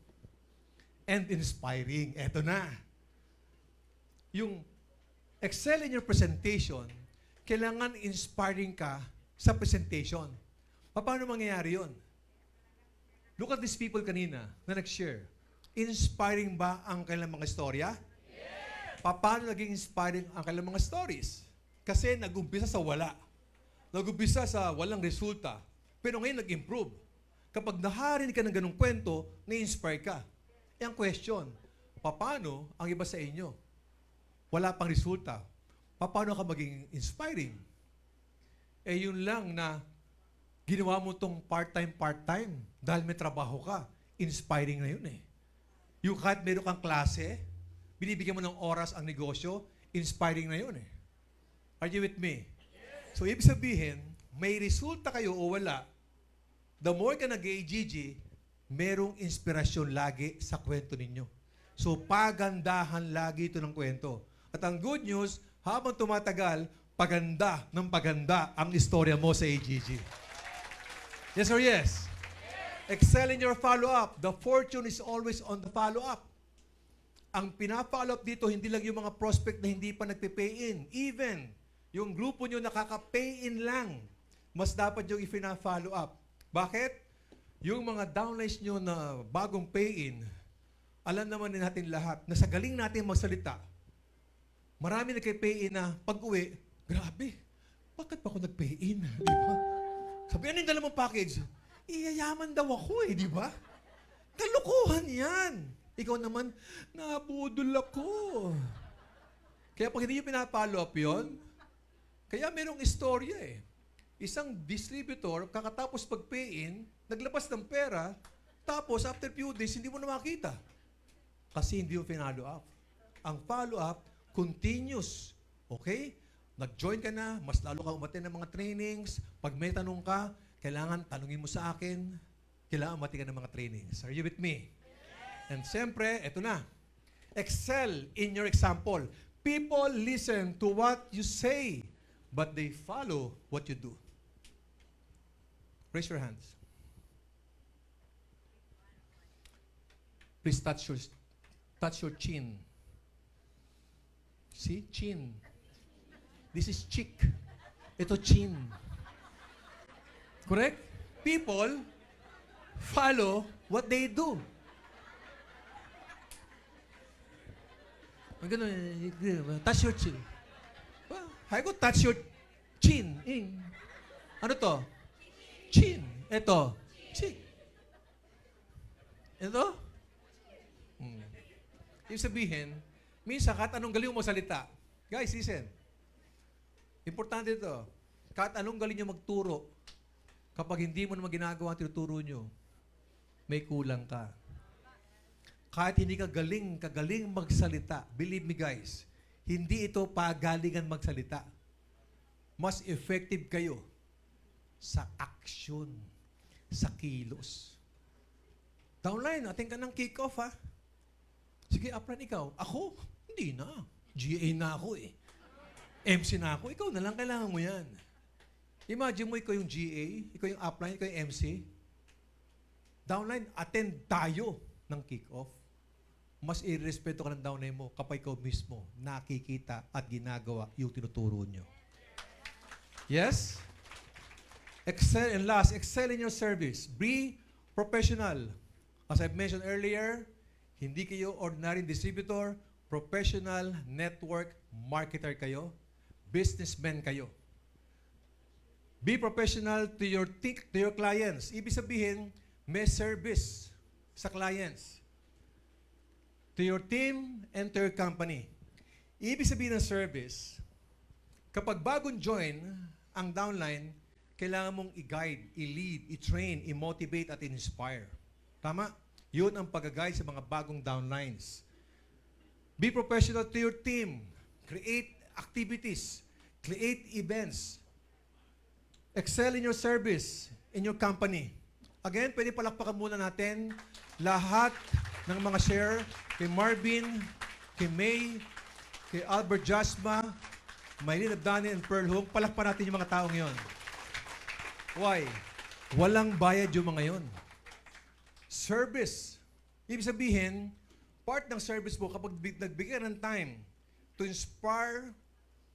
S1: And inspiring. Eto na. Yung excel in your presentation, kailangan inspiring ka sa presentation. Paano mangyayari yun? Look at these people kanina na nag-share. Inspiring ba ang kanilang mga istorya? Yes! Paano naging inspiring ang kanilang mga stories? Kasi nag-umpisa sa wala. Nag-umpisa sa walang resulta. Pero ngayon nag-improve. Kapag naharinig ka ng ganung kwento, na-inspire ka. Ang question, paano ang iba sa inyo? Wala pang resulta. Paano ka maging inspiring? Yun lang na ginawa mo tong part-time dahil may trabaho ka. Inspiring na yun eh. Yung kahit meron kang klase, binibigyan mo ng oras ang negosyo, inspiring na yun eh. Are you with me? Yes. So, ibig sabihin, may resulta kayo o wala, the more ka nag-AGG, merong inspirasyon lagi sa kwento ninyo. So, pagandahan lagi ito ng kwento. At ang good news, habang tumatagal, paganda ng paganda ang istorya mo sa AGG. Yes or yes? Excel in your follow-up. The fortune is always on the follow-up. Ang pina-follow-up dito, hindi lang yung mga prospect na hindi pa nagpe-pay-in. Even, yung grupo nyo nakaka-pay-in lang, mas dapat yung i-follow-up. Bakit? Yung mga downlines nyo na bagong pay-in, alam naman din natin lahat na sa galing natin magsalita, marami nagpe-pay-in na pag-uwi, grabe, bakit pa ako nag-pay-in? Di ba? Sabi, ano yung dala mong package? Iyayaman daw ako di ba? Kalukuhan yan. Ikaw naman, nabudol ako. Kaya pag hindi nyo pinapollow up yun, kaya merong istorya Isang distributor, kakatapos pag-pay-in, naglabas ng pera, tapos after few days, hindi mo na makita. Kasi hindi mo pinalo up. Ang follow-up, continuous. Okay? Nag-join ka na, mas lalo ka umatin ng mga trainings. Pag may tanong ka, kailangan tanungin mo sa akin. Kailangan umati ka ng mga trainings. Are you with me? Yes. And siyempre, eto na. Excel in your example. People listen to what you say, but they follow what you do. Raise your hands. Please touch your chin. See? Chin. This is cheek. Ito chin. Correct? People follow what they do. Ang ganun, touch your chin. Hay ko, touch your chin. Ano to? Chin. Ito. Cheek. Ito? Ibig sabihin, minsan kahit anong galing mo salita. Guys, listen. Importante ito. Kahit anong galing nyo magturo, kapag hindi mo naman ginagawa ang tinuturo nyo, may kulang ka. Kahit hindi ka kagaling magsalita, believe me guys, hindi ito pagalingan magsalita. Mas effective kayo sa action, sa kilos. Downline, ating ka ng kick-off ha. Sige, upline ikaw. Ako? Hindi na. GA na ako MC na ako. Ikaw na lang, kailangan mo yan. Imagine mo, ikaw yung GA, ikaw yung upline, ikaw yung MC. Downline, attend tayo. ng kick-off. Mas irespeto ka ng downline mo kapag ikaw mismo nakikita at ginagawa yung tinuturo nyo. Yes? Excel, and last, excel in your service. Be professional. As I've mentioned earlier, hindi kayo ordinary distributor, professional network marketer kayo, businessman kayo. Be professional to your clients. Ibig sabihin, may service sa clients. To your team and to your company. Ibig sabihin ng service, kapag bagong join ang downline, kailangan mong i-guide, i-lead, i-train, i-motivate at i-inspire. Tama? Yun ang pag-guide sa mga bagong downlines. Be professional to your team. Create activities. Create events. Excel in your service, in your company. Again, pwede palakpakan muna natin lahat ng mga share kay Marvin, kay May, kay Albert Jasma, Maylin Abdani, and Pearl Hong. Palakpan natin yung mga taong yon. Why? Walang bayad yung mga yon. Service. Ibig sabihin, part ng service mo kapag nagbigay ng time to inspire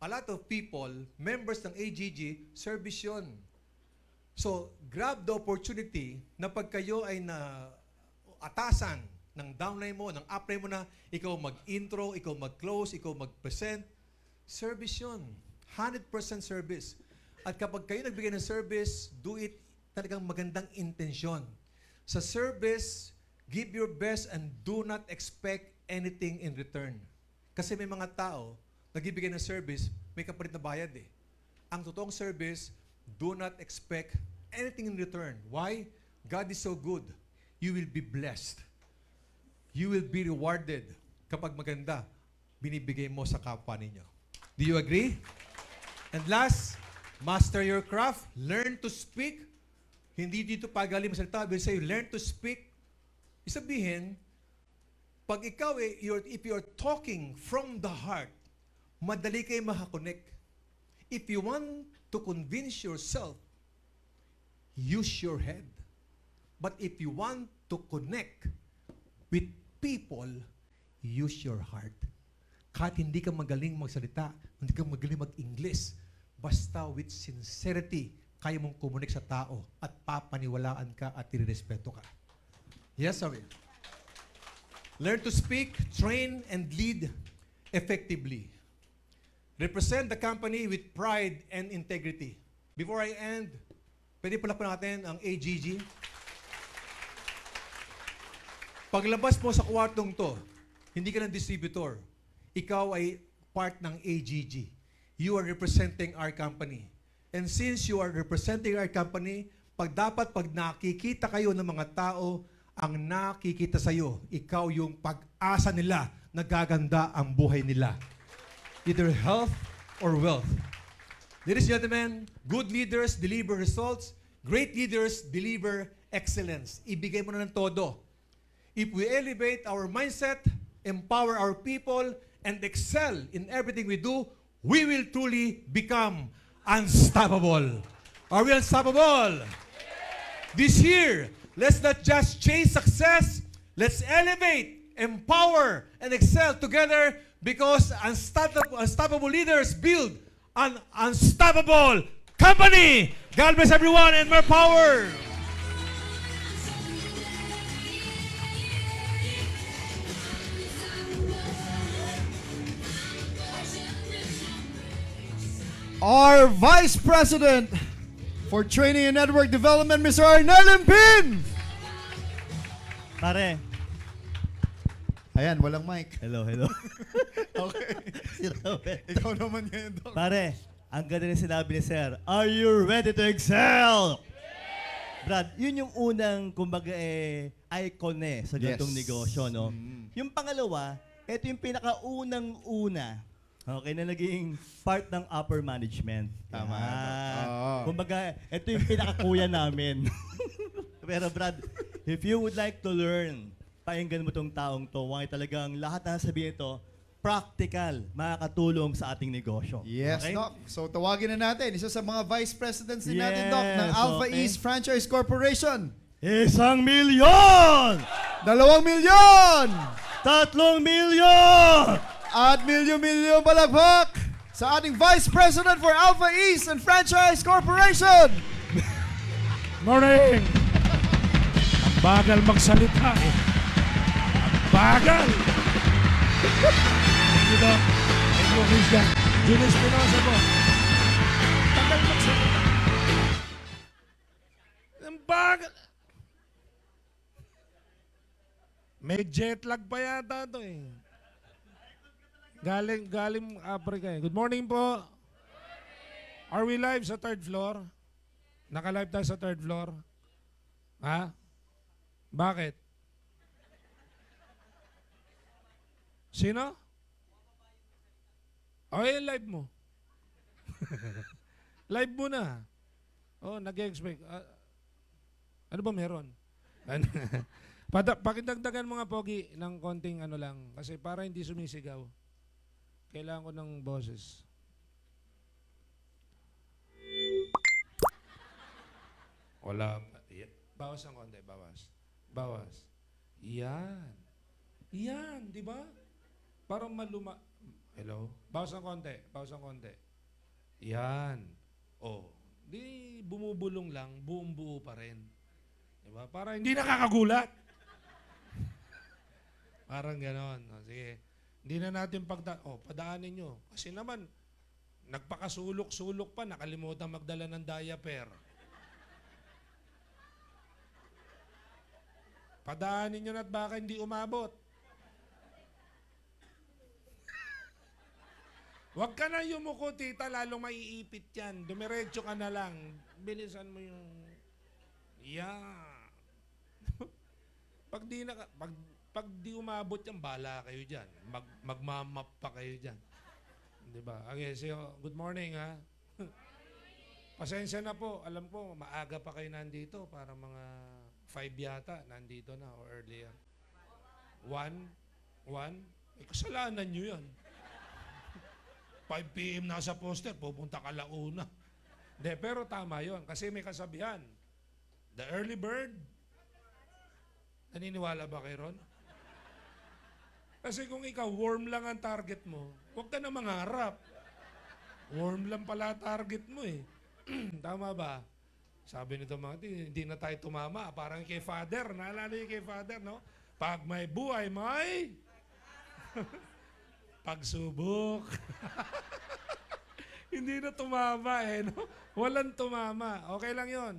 S1: a lot of people, members ng AGG, service yun. So, grab the opportunity na pag kayo ay atasan ng downline mo, ng upline mo na ikaw mag-intro, ikaw mag-close, ikaw mag-present, service yun. 100% service. At kapag kayo nagbigay ng service, do it talagang magandang intensyon. Sa service, give your best and do not expect anything in return. Kasi may mga tao, nagbibigay ng service, may kapalit na bayad eh. Ang totoong service, do not expect anything in return. Why? God is so good. You will be blessed. You will be rewarded kapag maganda binibigay mo sa kapwa ninyo. Do you agree? And last, master your craft. Learn to speak. Hindi dito pagaling masalita. Will say, learn to speak. Isabihin, pag ikaw if you're talking from the heart, madali kayo makakonect. If you want to convince yourself, use your head. But if you want to connect with people, use your heart. Kahit hindi ka magaling magsalita, hindi ka magaling mag-English, basta with sincerity, kaya mong kumunik sa tao at papaniwalaan ka at irerespeto ka. Yes, sorry. Learn to speak, train, and lead effectively. Represent the company with pride and integrity. Before I end, pwede pala po natin ang AGG. Paglabas mo sa kwartong to, hindi ka ng distributor. Ikaw ay part ng AGG. You are representing our company. And since you are representing our company, pag nakikita kayo ng mga tao, ang nakikita sa iyo, ikaw yung pag-asa nila na gaganda ang buhay nila. Either health or wealth. Ladies and gentlemen, good leaders deliver results. Great leaders deliver excellence. Ibigay mo na ng todo. If we elevate our mindset, empower our people, and excel in everything we do, we will truly become unstoppable. Are we unstoppable? This year, let's not just chase success. Let's elevate, empower, and excel together because unstoppable leaders build an unstoppable company. God bless everyone and more power.
S2: Our Vice President for Training and Network Development, Mr. Arnel Pin.
S3: Pare.
S2: Ayan, walang mic.
S3: Hello, hello.
S2: Okay.
S3: Si Robert.
S2: Ikaw naman ngayon, Doc.
S3: Pare, ang ganda na sinabi ni Sir, are you ready to excel? Brad, yun yung unang, kumbaga icon sa ganitong
S2: Yes.
S3: negosyo, no? Yung pangalawa, ito yung pinakaunang-una. Okay, na naging part ng upper management.
S2: Tama.
S3: Yan.
S2: Oo.
S3: Kumbaga, ito yung pinakakuya namin. Pero Brad, if you would like to learn, painggan mo tong taong to, why talagang lahat na sabihin ito, practical, makakatulong sa ating negosyo.
S2: Yes,
S3: Okay?
S2: Doc. So tawagin na natin. Isa sa mga Vice Presidents din natin,
S3: Yes,
S2: Doc, ng Alpha
S3: okay.
S2: East Franchise Corporation.
S3: 1,000,000!
S2: 2 milyon!
S3: 3 milyon!
S2: At milyon-milyon palakpak sa ating Vice President for Alpha East and Franchise Corporation!
S4: Morning! Ang bagal magsalita eh. Ang bagal! Thank you, Doc. Thank you, Christian. Julie Espinosa po. Tagal magsalita. Ang bagal! May jet lag pa yata ito eh. Galing Africa eh. Good morning po. Are we live sa third floor? Naka-live tayo sa third floor? Ha? Bakit? Sino? Live mo. Live mo na. Nag-expect. Ano ba meron? Pakidagdagan mga pogi ng konting ano lang. Kasi para hindi sumisigaw. Kailangan ko ng boses. Wala. Bawas ng konti. Bawas. Yan. Yan, di ba? Parang Hello? Bawas ng konti. Yan. Di bumubulong lang, buong buo pa rin. Di ba? Para hindi nakakagulat. Parang ganon. Sige. Hindi na natin padaanin nyo. Kasi naman, nagpakasulok-sulok pa, nakalimutan magdala ng diaper. Padaanin nyo na at baka hindi umabot. Huwag ka na yumuko, tita, lalong maiipit yan. Dumiretso ka na lang. Bilisan mo yung... Pag di umabot yan, bala kayo dyan. Magmamap pa kayo dyan. Diba? Okay, so good morning ha. Pasensya na po. Alam po, maaga pa kayo nandito. Para mga 5 yata nandito na o earlier. 1? Kasalanan nyo yan. 5 p.m. nasa poster, pupunta ka launa. Pero tama yon kasi may kasabihan. The early bird. Naniniwala ba kayo ron? Kasi kung ikaw, worm lang ang target mo, huwag ka na mangarap. Worm lang pala target mo eh. Tama ba? Sabi nito mga, hindi na tayo tumama. Parang kay Father. Naalala yung kay Father, no? Pag may buhay, may pagsubok. Hindi na tumama eh, no? Walang tumama. Okay lang yon.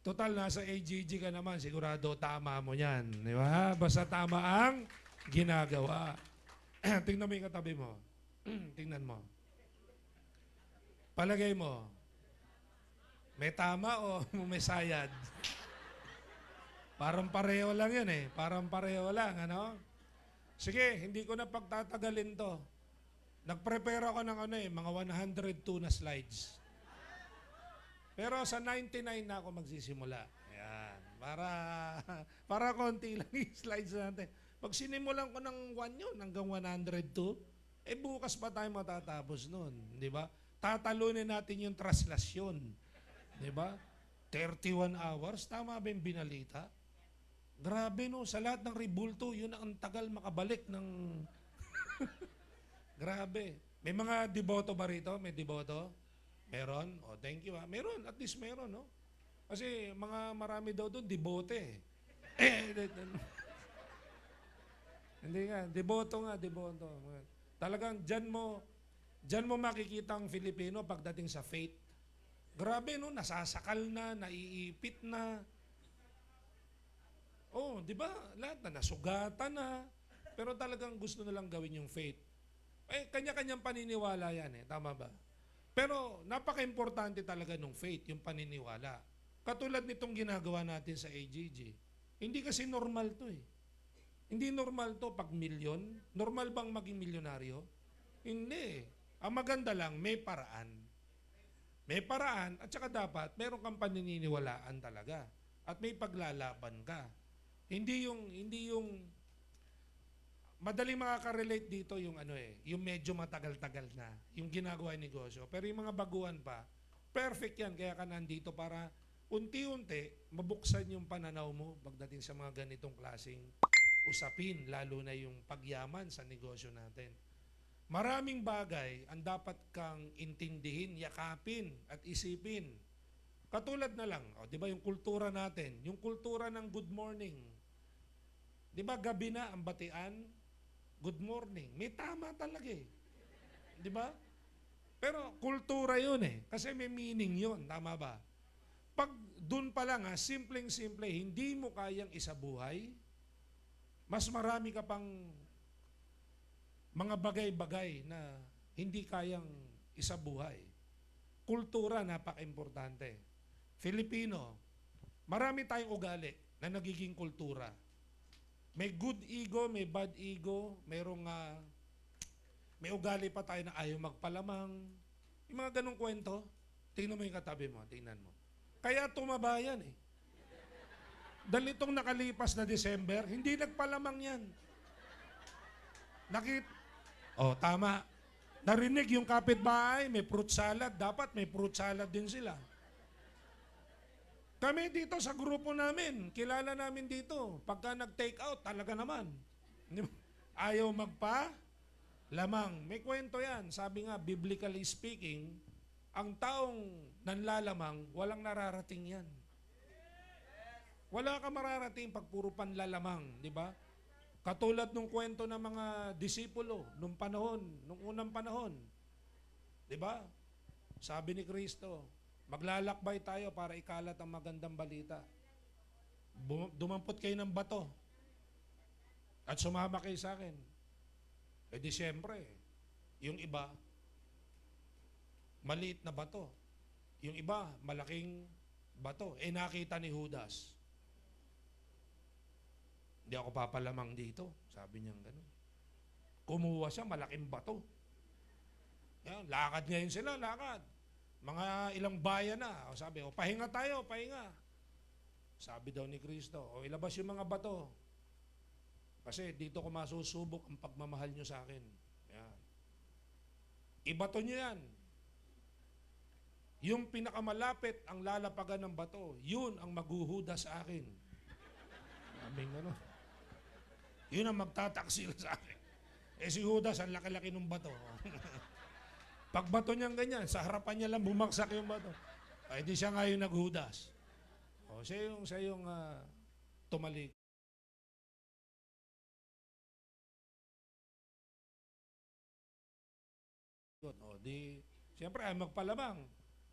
S4: Total, nasa AGG ka naman. Sigurado tama mo yan. Di ba? Basta tama ang ginagawa. Tingnan mo yung katabi mo. Tingnan mo. Palagay mo. May tama o may sayad? Parang pareho lang yan eh. Parang pareho lang, ano? Sige, hindi ko na pagtatagalin to. Nag-prepare ako ng mga 102 na slides. Pero sa 99 na ako magsisimula. Ayan. Para konti lang yung slides natin. Pag sinimulan ko ng 1 yun, hanggang 102, bukas pa tayo matatapos nun. Di ba? Tatalunin natin yung translasyon. Di ba? 31 hours, tama ba yung binalita? Grabe no, sa lahat ng ribulto, yun ang tagal makabalik ng... Grabe. May mga deboto ba rito? May deboto? Meron? Thank you ha. Meron, at least meron, no? Kasi marami daw doon, debote. Hindi nga, deboto nga, deboto. Talagang dyan mo makikita ang Filipino pagdating sa faith. Grabe, no? Nasasakal na, naiipit na. Di ba? Lahat na, nasugatan na. Pero talagang gusto nilang gawin yung faith. Kanya-kanyang paniniwala yan eh. Tama ba? Pero napaka-importante talaga ng faith, yung paniniwala. Katulad nitong ginagawa natin sa AGG. Hindi kasi normal to eh. Hindi normal to pag milyon. Normal bang maging milyonaryo? Hindi. Ang maganda lang, may paraan. May paraan at saka dapat meron kang paniniwalaan talaga. At may paglalaban ka. Hindi yung madaling makaka-relate dito yung yung medyo matagal-tagal na, yung ginagawa ng negosyo. Pero yung mga baguhan pa, perfect yan. Kaya ka nandito para unti-unti, mabuksan yung pananaw mo pagdating sa mga ganitong klaseng usapin, lalo na yung pagyaman sa negosyo natin. Maraming bagay ang dapat kang intindihin, yakapin at isipin. Katulad na lang, di ba yung kultura natin, yung kultura ng good morning. Di ba gabi na ang batian, good morning. May tama talaga eh. Di ba? Pero kultura yun eh, kasi may meaning yun, tama ba? Pag dun pa lang simpleng-simple, hindi mo kayang isabuhay, mas marami ka pang mga bagay-bagay na hindi kayang isabuhay. Kultura, napaka-importante. Filipino, marami tayong ugali na nagiging kultura. May good ego, may bad ego, may ugali pa tayo na ayaw magpalamang. Yung mga ganong kwento, tingnan mo yung katabi mo, tingnan mo. Kaya tumaba yan eh. Dahil itong nakalipas na December, hindi nagpalamang yan. Tama. Narinig yung kapitbahay, may fruit salad. Dapat may fruit salad din sila. Kami dito sa grupo namin, kilala namin dito. Pagka nag-take out, talaga naman. Ayaw lamang. May kwento yan. Sabi nga, biblically speaking, ang taong nanlalamang, walang nararating yan. Wala ka mararating pag puro panlalamang, di ba? Katulad nung kwento ng mga disipulo nung unang panahon. Di ba? Sabi ni Kristo, maglalakbay tayo para ikalat ang magandang balita. Dumampot kayo ng bato at sumama kayo sa akin. Eh di siyempre, yung iba, maliit na bato. Yung iba, malaking bato. Eh nakita ni Judas. Hindi ako papalamang dito. Sabi niya gano'n. Kumuha siya, malaking bato. Yan, lakad ngayon sila, lakad. Mga ilang bayan na. O sabi, pahinga tayo, pahinga. Sabi daw ni Kristo, ilabas yung mga bato. Kasi dito ko masusubok ang pagmamahal nyo sa akin. Yan. Ibato nyo yan. Yung pinakamalapit ang lalapagan ng bato, yun ang maghuhuda sa akin. Aming ano. Yun ang magtataksil sa akin. Eh si Judas, ang laki-laki ng bato. Pag bato niyang ganyan, sa harapan niya lang bumagsak yung bato. Ay di siya nga yung naghudas. Siya yung tumalik. Siyempre ay magpalamang.